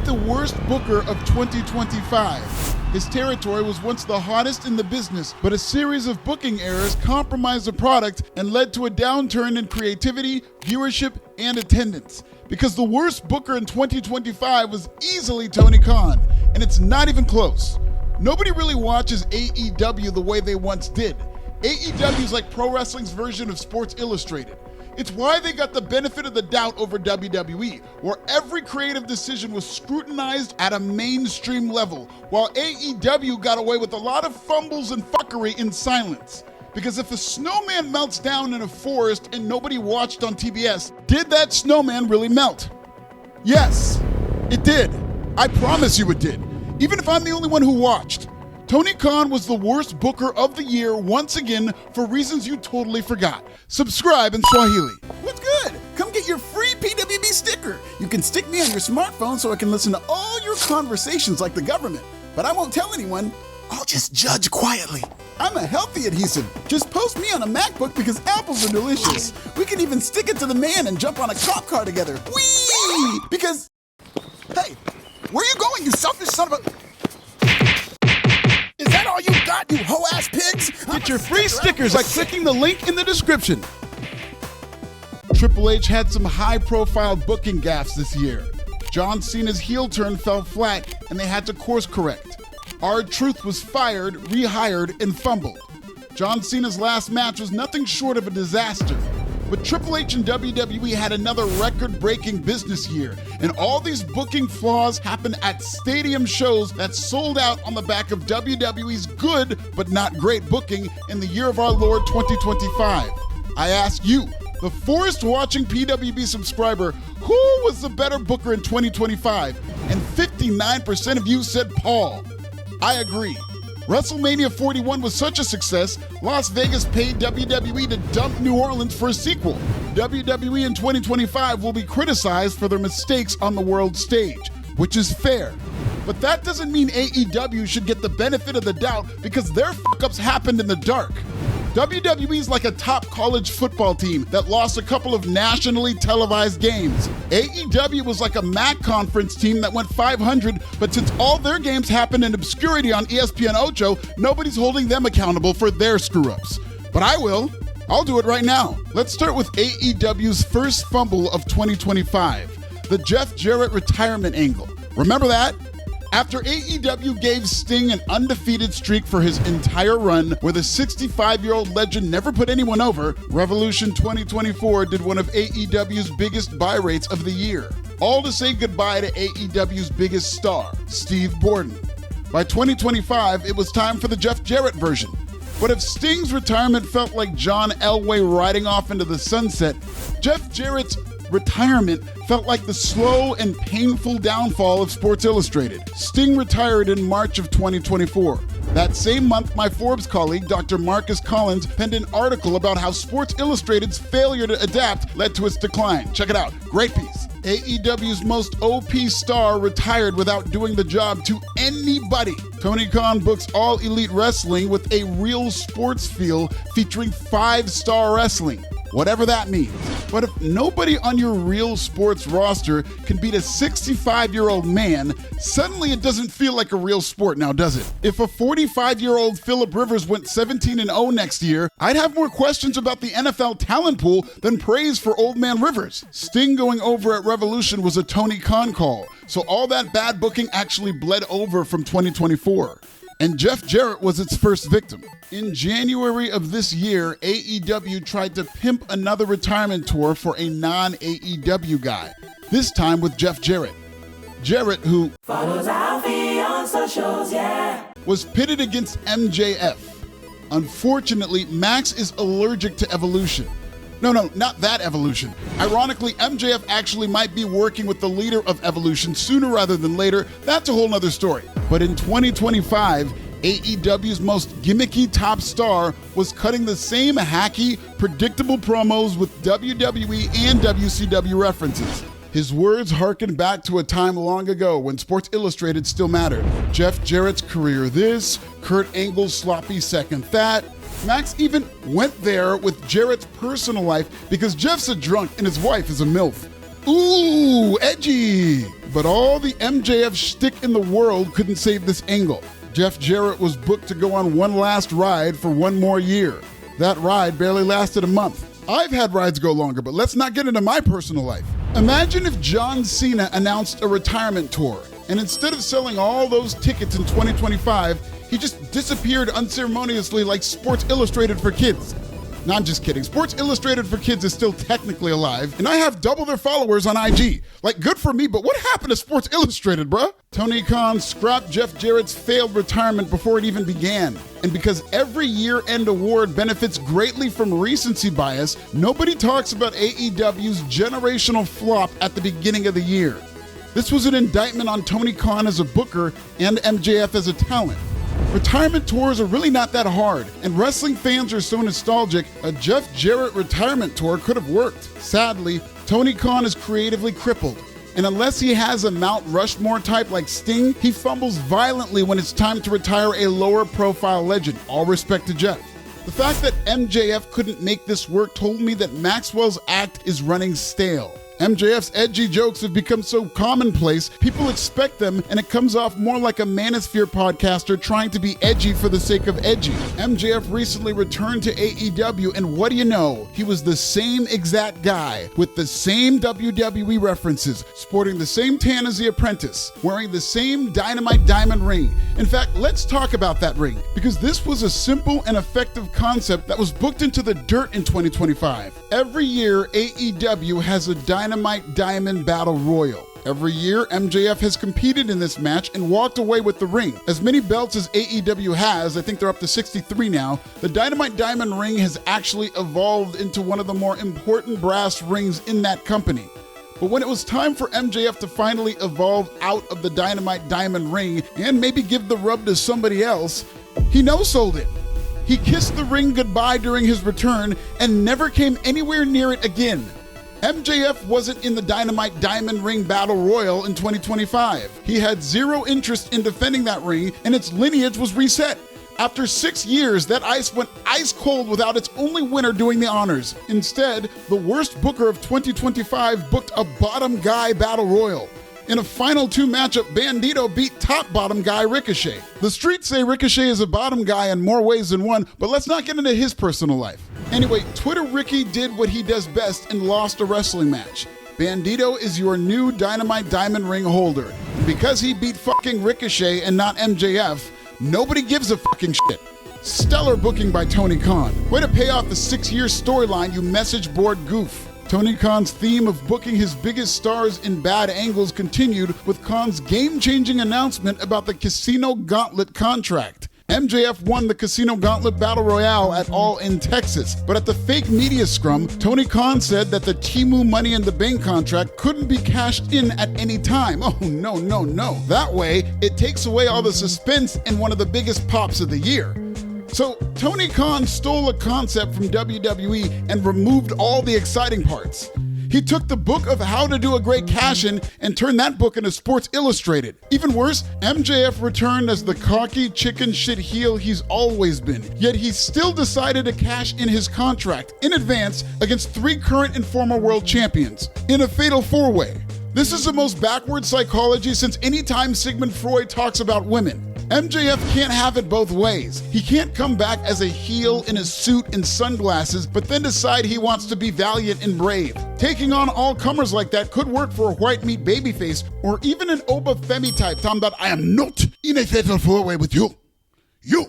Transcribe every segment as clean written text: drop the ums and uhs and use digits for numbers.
the worst booker of 2025. His territory was once the hottest in the business, but a series of booking errors compromised the product and led to a downturn in creativity, viewership, and attendance. Because the worst booker in 2025 was easily Tony Khan, and it's not even close. Nobody really watches AEW the way they once did. AEW is like pro wrestling's version of Sports Illustrated. It's why they got the benefit of the doubt over WWE, where every creative decision was scrutinized at a mainstream level, while AEW got away with a lot of fumbles and fuckery in silence. Because if a snowman melts down in a forest and nobody watched on TBS, did that snowman really melt? Yes, it did. I promise you it did. Even if I'm the only one who watched. Tony Khan was the worst booker of the year once again for reasons you totally forgot. Subscribe in Swahili. What's good? Come get your free PWB sticker. You can stick me on your smartphone so I can listen to all your conversations like the government. But I won't tell anyone. I'll just judge quietly. I'm a healthy adhesive. Just post me on a MacBook because apples are delicious. We can even stick it to the man and jump on a cop car together. Whee! Because, hey, where are you going, you selfish son of a... Is that all you got, you hoe-ass pigs? Get your free stickers by clicking the link in the description. Triple H had some high-profile booking gaffes this year. John Cena's heel turn fell flat, and they had to course correct. R-Truth was fired, rehired, and fumbled. John Cena's last match was nothing short of a disaster. But Triple H and WWE had another record-breaking business year, and all these booking flaws happened at stadium shows that sold out on the back of WWE's good but not great booking in the year of our Lord 2025. I ask you, the forced-watching PWB subscriber, who was the better booker in 2025? And 59% of you said Paul. I agree. WrestleMania 41 was such a success, Las Vegas paid WWE to dump New Orleans for a sequel. WWE in 2025 will be criticized for their mistakes on the world stage, which is fair. But that doesn't mean AEW should get the benefit of the doubt because their fuck-ups happened in the dark. WWE is like a top college football team that lost a couple of nationally televised games. AEW was like a MAC conference team that went 500, but since all their games happened in obscurity on ESPN Ocho, nobody's holding them accountable for their screw-ups. But I will. I'll do it right now. Let's start with AEW's first fumble of 2025, the Jeff Jarrett retirement angle. Remember that? After AEW gave Sting an undefeated streak for his entire run, where the 65-year-old legend never put anyone over, Revolution 2024 did one of AEW's biggest buy rates of the year. All to say goodbye to AEW's biggest star, Steve Borden. By 2025, it was time for the Jeff Jarrett version. But if Sting's retirement felt like John Elway riding off into the sunset, Jeff Jarrett's retirement felt like the slow and painful downfall of Sports Illustrated. Sting retired in March of 2024. That same month, my Forbes colleague, Dr. Marcus Collins, penned an article about how Sports Illustrated's failure to adapt led to its decline. Check it out. Great piece. AEW's most OP star retired without doing the job to anybody. Tony Khan books All Elite Wrestling with a real sports feel featuring 5-star wrestling. Whatever that means. But if nobody on your real sports roster can beat a 65-year-old man, suddenly it doesn't feel like a real sport now, does it? If a 45-year-old Phillip Rivers went 17-0 next year, I'd have more questions about the NFL talent pool than praise for old man Rivers. Sting going over at Revolution was a Tony Khan call, so all that bad booking actually bled over from 2024. And Jeff Jarrett was its first victim. In January of this year, AEW tried to pimp another retirement tour for a non-AEW guy, this time with Jeff Jarrett. Jarrett, who follows Alfie on socials, was pitted against MJF. Unfortunately, Max is allergic to Evolution. No, not that Evolution. Ironically, MJF actually might be working with the leader of Evolution sooner rather than later. That's a whole nother story. But in 2025, AEW's most gimmicky top star was cutting the same hacky, predictable promos with WWE and WCW references. His words harken back to a time long ago when Sports Illustrated still mattered. Jeff Jarrett's career this, Kurt Angle's sloppy second that. Max even went there with Jarrett's personal life because Jeff's a drunk and his wife is a MILF. Ooh, edgy! But all the MJF shtick in the world couldn't save this angle. Jeff Jarrett was booked to go on one last ride for one more year. That ride barely lasted a month. I've had rides go longer, but let's not get into my personal life. Imagine if John Cena announced a retirement tour, and instead of selling all those tickets in 2025, he just disappeared unceremoniously like Sports Illustrated for Kids. No, I'm just kidding. Sports Illustrated for Kids is still technically alive, and I have double their followers on IG. Like, good for me, but what happened to Sports Illustrated, bruh? Tony Khan scrapped Jeff Jarrett's failed retirement before it even began. And because every year-end award benefits greatly from recency bias, nobody talks about AEW's generational flop at the beginning of the year. This was an indictment on Tony Khan as a booker and MJF as a talent. Retirement tours are really not that hard, and wrestling fans are so nostalgic, a Jeff Jarrett retirement tour could have worked. Sadly, Tony Khan is creatively crippled, and unless he has a Mount Rushmore type like Sting, he fumbles violently when it's time to retire a lower profile legend. All respect to Jeff. The fact that MJF couldn't make this work told me that Maxwell's act is running stale. MJF's edgy jokes have become so commonplace, people expect them, and it comes off more like a Manosphere podcaster trying to be edgy for the sake of edgy. MJF recently returned to AEW, and what do you know? He was the same exact guy, with the same WWE references, sporting the same tan as the Apprentice, wearing the same Dynamite diamond ring. In fact, let's talk about that ring, because this was a simple and effective concept that was booked into the dirt in 2025. Every year, AEW has a Dynamite Diamond Battle Royal. Every year, MJF has competed in this match and walked away with the ring. As many belts as AEW has, I think they're up to 63 now, the Dynamite Diamond ring has actually evolved into one of the more important brass rings in that company. But when it was time for MJF to finally evolve out of the Dynamite Diamond ring and maybe give the rub to somebody else, he no-sold it. He kissed the ring goodbye during his return and never came anywhere near it again. MJF wasn't in the Dynamite Diamond Ring Battle Royal in 2025. He had zero interest in defending that ring, and its lineage was reset. After 6 years, that ice went ice cold without its only winner doing the honors. Instead, the worst booker of 2025 booked a bottom guy battle royal. In a final 2 matchup, Bandito beat top bottom guy Ricochet. The streets say Ricochet is a bottom guy in more ways than one, but let's not get into his personal life. Anyway, Twitter Ricky did what he does best and lost a wrestling match. Bandito is your new Dynamite Diamond Ring holder. And because he beat fucking Ricochet and not MJF, nobody gives a fucking shit. Stellar booking by Tony Khan. Way to pay off the 6-year storyline, you message board goof. Tony Khan's theme of booking his biggest stars in bad angles continued with Khan's game-changing announcement about the Casino Gauntlet contract. MJF won the Casino Gauntlet Battle Royale at All in Texas, but at the fake media scrum, Tony Khan said that the Timu Money in the Bank contract couldn't be cashed in at any time. Oh, no. That way, it takes away all the suspense in one of the biggest pops of the year. So, Tony Khan stole a concept from WWE and removed all the exciting parts. He took the book of how to do a great cash-in and turned that book into Sports Illustrated. Even worse, MJF returned as the cocky chicken shit heel he's always been, yet he still decided to cash in his contract in advance against 3 current and former world champions in a fatal 4-way. This is the most backward psychology since any time Sigmund Freud talks about women. MJF can't have it both ways. He can't come back as a heel in a suit and sunglasses, but then decide he wants to be valiant and brave. Taking on all comers like that could work for a white meat babyface, or even an Oba Femi type, talking about, I am not in a fatal 4-way with you. You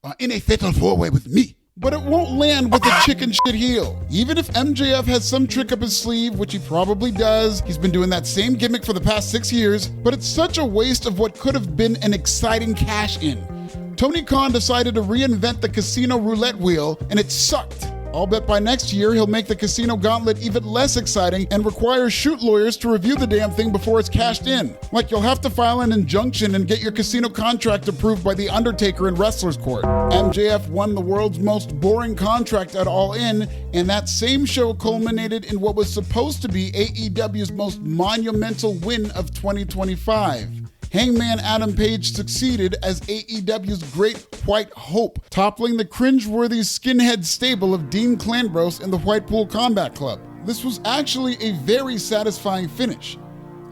are in a fatal 4-way with me. But it won't land with a chicken shit heel. Even if MJF has some trick up his sleeve, which he probably does, he's been doing that same gimmick for the past 6 years, but it's such a waste of what could have been an exciting cash-in. Tony Khan decided to reinvent the casino roulette wheel, and it sucked. I'll bet by next year he'll make the Casino Gauntlet even less exciting and require shoot lawyers to review the damn thing before it's cashed in. Like you'll have to file an injunction and get your casino contract approved by The Undertaker in Wrestler's Court. MJF won the world's most boring contract at All In, and that same show culminated in what was supposed to be AEW's most monumental win of 2025. Hangman Adam Page succeeded as AEW's Great White Hope, toppling the cringeworthy skinhead stable of Dean Clanbrose and the Whitepool Combat Club. this was actually a very satisfying finish.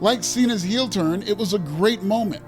Like Cena's heel turn, it was a great moment.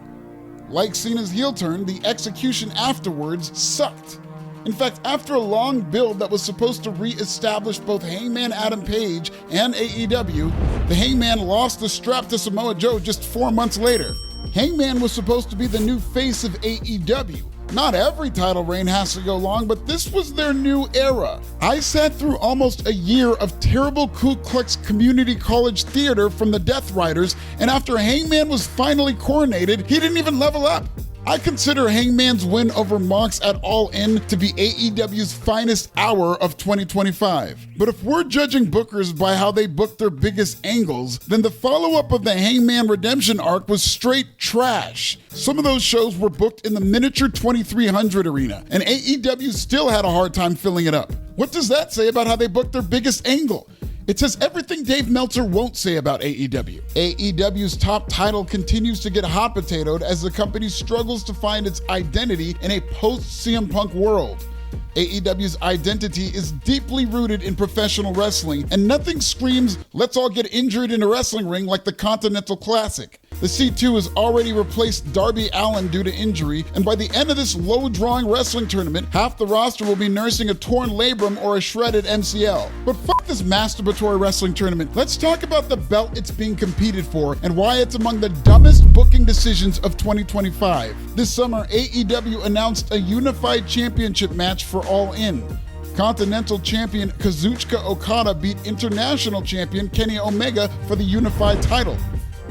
Like Cena's heel turn, the execution afterwards sucked. In fact, after a long build that was supposed to re-establish both Hangman Adam Page and AEW, the Hangman lost the strap to Samoa Joe just 4 months later. Hangman was supposed to be the new face of AEW. Not every title reign has to go long, but this was their new era. I sat through almost a year of terrible Ku Klux Community College theater from the Death Riders, and after Hangman was finally coronated, he didn't even level up. I consider Hangman's win over Mox at All In to be AEW's finest hour of 2025. But if we're judging bookers by how they booked their biggest angles, then the follow-up of the Hangman Redemption arc was straight trash. Some of those shows were booked in the miniature 2300 arena, and AEW still had a hard time filling it up. What does that say about how they booked their biggest angle? It says everything Dave Meltzer won't say about AEW. AEW's top title continues to get hot potatoed as the company struggles to find its identity in a post-CM Punk world. AEW's identity is deeply rooted in professional wrestling, and nothing screams, let's all get injured in a wrestling ring like the Continental Classic. The C2 has already replaced Darby Allin due to injury, and by the end of this low-drawing wrestling tournament, half the roster will be nursing a torn labrum or a shredded MCL. But fuck this masturbatory wrestling tournament. Let's talk about the belt it's being competed for and why it's among the dumbest booking decisions of 2025. This summer, AEW announced a unified championship match for All In. Continental champion Kazuchika Okada beat international champion Kenny Omega for the unified title.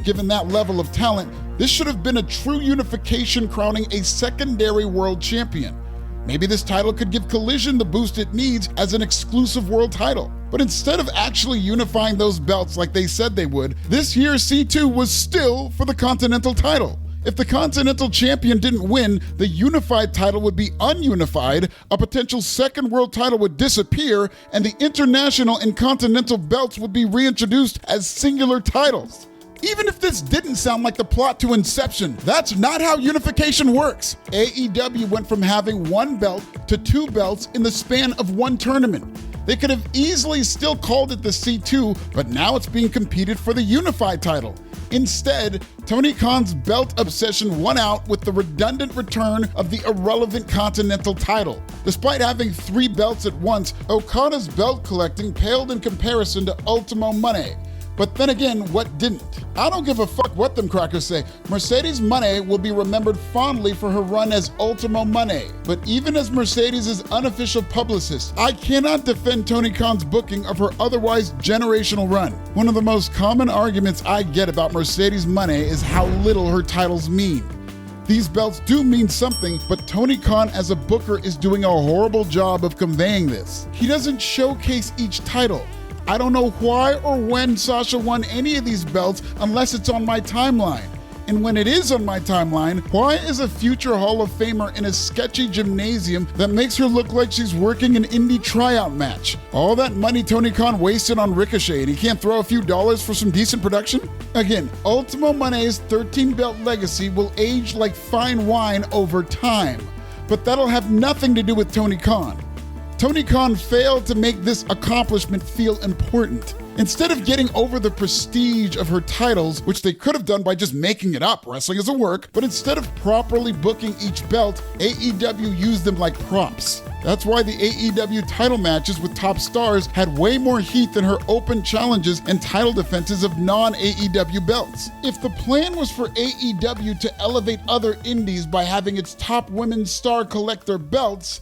Given that level of talent, this should have been a true unification crowning a secondary world champion. Maybe this title could give Collision the boost it needs as an exclusive world title. But instead of actually unifying those belts like they said they would, this year's C2 was still for the Continental title. If the Continental champion didn't win, the unified title would be ununified, a potential second world title would disappear, and the international and continental belts would be reintroduced as singular titles. Even if this didn't sound like the plot to Inception, that's not how unification works. AEW went from having one belt to two belts in the span of one tournament. They could have easily still called it the C2, but now it's being competed for the unified title. Instead, Tony Khan's belt obsession won out with the redundant return of the irrelevant Continental title. Despite having 3 belts at once, Okada's belt collecting paled in comparison to Ultimo Mone. But then again, what didn't? I don't give a fuck what them crackers say. Mercedes Mone will be remembered fondly for her run as Ultimo Mone. But even as Mercedes' unofficial publicist, I cannot defend Tony Khan's booking of her otherwise generational run. One of the most common arguments I get about Mercedes Mone is how little her titles mean. These belts do mean something, but Tony Khan as a booker is doing a horrible job of conveying this. He doesn't showcase each title. I don't know why or when Sasha won any of these belts unless it's on my timeline. And when it is on my timeline, why is a future Hall of Famer in a sketchy gymnasium that makes her look like she's working an indie tryout match? All that money Tony Khan wasted on Ricochet and he can't throw a few dollars for some decent production? Again, Ultimo Mone's 13-belt legacy will age like fine wine over time, but that'll have nothing to do with Tony Khan. Tony Khan failed to make this accomplishment feel important. Instead of getting over the prestige of her titles, which they could have done by just making it up, wrestling is a work, but instead of properly booking each belt, AEW used them like props. That's why the AEW title matches with top stars had way more heat than her open challenges and title defenses of non-AEW belts. If the plan was for AEW to elevate other indies by having its top women's star collect their belts,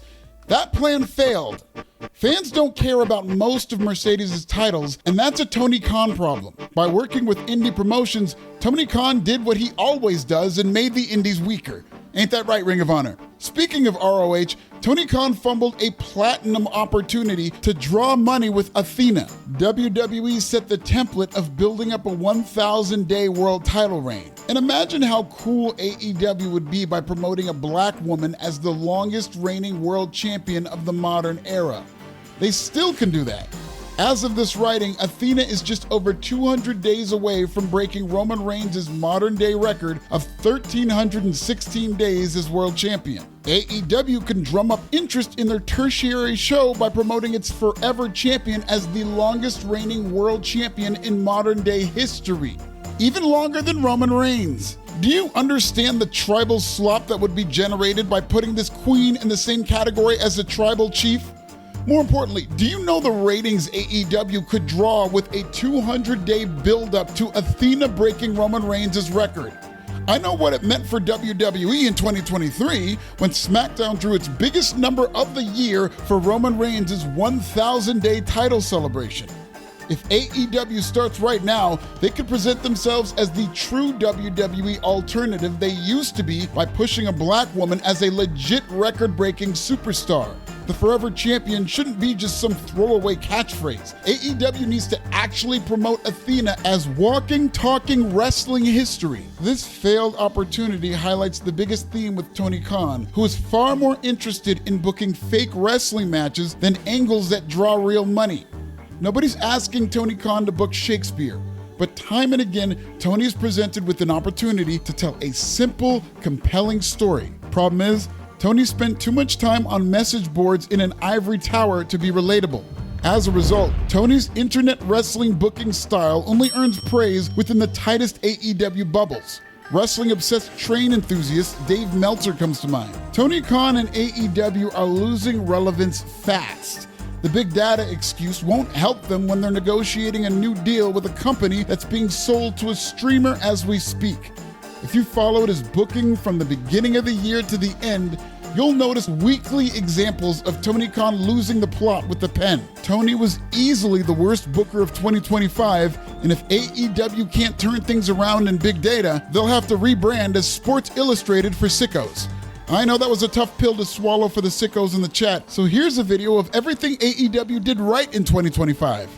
that plan failed. Fans don't care about most of Mercedes' titles, and that's a Tony Khan problem. By working with indie promotions, Tony Khan did what he always does and made the indies weaker. Ain't that right, Ring of Honor? Speaking of ROH, Tony Khan fumbled a platinum opportunity to draw money with Athena. WWE set the template of building up a 1,000-day world title reign. And imagine how cool AEW would be by promoting a black woman as the longest reigning world champion of the modern era. They still can do that. As of this writing, Athena is just over 200 days away from breaking Roman Reigns' modern-day record of 1,316 days as world champion. AEW can drum up interest in their tertiary show by promoting its forever champion as the longest reigning world champion in modern-day history. Even longer than Roman Reigns. Do you understand the tribal slop that would be generated by putting this queen in the same category as a tribal chief? More importantly, do you know the ratings AEW could draw with a 200-day build-up to Athena breaking Roman Reigns' record? I know what it meant for WWE in 2023 when SmackDown drew its biggest number of the year for Roman Reigns' 1,000-day title celebration. If AEW starts right now, they could present themselves as the true WWE alternative they used to be by pushing a black woman as a legit record-breaking superstar. The Forever Champion shouldn't be just some throwaway catchphrase. AEW needs to actually promote Athena as walking, talking wrestling history. This failed opportunity highlights the biggest theme with Tony Khan, who is far more interested in booking fake wrestling matches than angles that draw real money. Nobody's asking Tony Khan to book Shakespeare, but time and again, Tony is presented with an opportunity to tell a simple, compelling story. Problem is, Tony spent too much time on message boards in an ivory tower to be relatable. As a result, Tony's internet wrestling booking style only earns praise within the tightest AEW bubbles. Wrestling-obsessed train enthusiast Dave Meltzer comes to mind. Tony Khan and AEW are losing relevance fast. The big data excuse won't help them when they're negotiating a new deal with a company that's being sold to a streamer as we speak. If you followed his booking from the beginning of the year to the end, you'll notice weekly examples of Tony Khan losing the plot with the pen. Tony was easily the worst booker of 2025, and if AEW can't turn things around in big data, they'll have to rebrand as Sports Illustrated for sickos. I know that was a tough pill to swallow for the sickos in the chat, so here's a video of everything AEW did right in 2025.